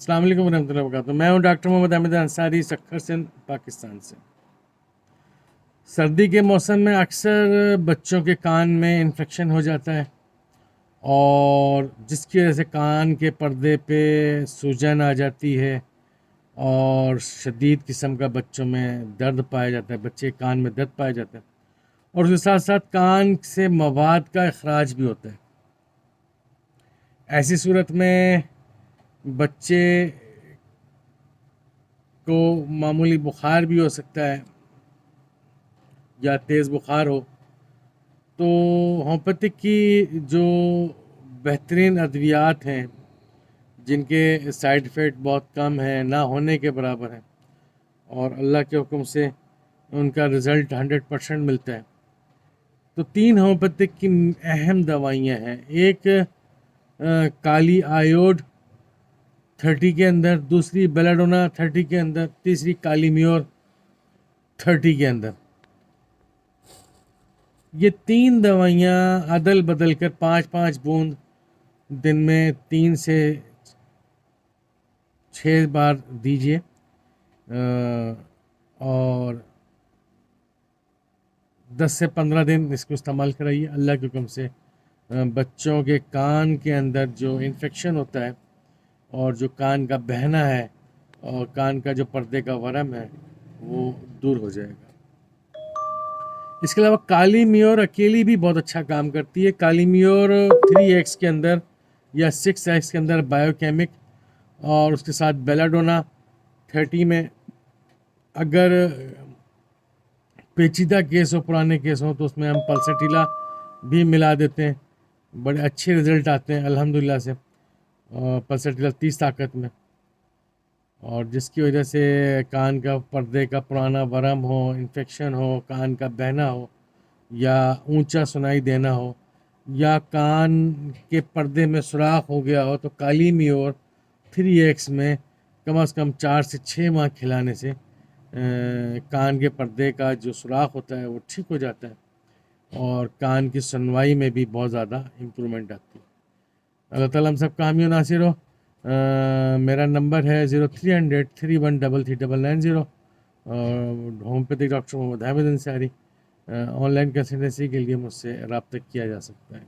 अस्सलाम वालेकुम वरहमतुल्लाहि वबरकातुहू। मैं हूं डॉक्टर मोहम्मद अहमद अंसारी, सक्खर सिंध, पाकिस्तान से। सर्दी के मौसम में अक्सर बच्चों के कान में इन्फेक्शन हो जाता है और जिसकी वजह से कान के पर्दे पे सूजन आ जाती है और शदीद किस्म का बच्चों में दर्द पाया जाता है, बच्चे के कान में दर्द पाया जाता है और उसके साथ साथ कान से मवाद का अखराज भी होता है। ऐसी सूरत में बच्चे को मामूली बुखार भी हो सकता है या तेज़ बुखार हो, तो होम्योपैथिक की जो बेहतरीन अद्वियात हैं जिनके साइड इफ़ेक्ट बहुत कम हैं, ना होने के बराबर हैं और अल्लाह के हुक्म से उनका रिज़ल्ट 100% मिलता है। तो 3 होम्योपैथिक की अहम दवाइयाँ हैं। एक काली आयोड 30 के अंदर, दूसरी बेलाडोना 30 के अंदर, तीसरी काली म्योर 30 के अंदर। ये 3 दवाइयाँ अदल बदल कर 5-5 बूंद दिन में 3 से 6 बार दीजिए और 10 से 15 दिन इसको इस्तेमाल कराइए। अल्लाह के हुक्म से बच्चों के कान के अंदर जो इन्फेक्शन होता है और जो कान का बहना है और कान का जो पर्दे का वरम है वो दूर हो जाएगा। इसके अलावा काली म्योर अकेली भी बहुत अच्छा काम करती है। काली म्योर 3x के अंदर या 6x के अंदर बायोकेमिक और उसके साथ बेलाडोना 30 में। अगर पेचीदा केस हो, पुराने केस हो, तो उसमें हम पल्सटीला भी मिला देते हैं। बड़े अच्छे रिज़ल्ट आते हैं अल्हम्दुलिल्लाह से। पल्सटीला 30 ताकत में, और जिसकी वजह से कान का पर्दे का पुराना वरम हो, इन्फेक्शन हो, कान का बहना हो या ऊंचा सुनाई देना हो या कान के पर्दे में सुराख हो गया हो, तो काली म्योर 3x में कम से कम 4 से 6 माह खिलाने से कान के पर्दे का जो सुराख होता है वो ठीक हो जाता है और कान की सुनवाई में भी बहुत ज़्यादा इम्प्रूवमेंट आती है। अल्लाह ताला हम सब कामयाब नासिर हो। मेरा नंबर है 0300 3133 990। Homeopathic doctor Mohammad Ahmad Ansari. Online consultancy के लिए मुझसे रब्ता किया जा सकता है।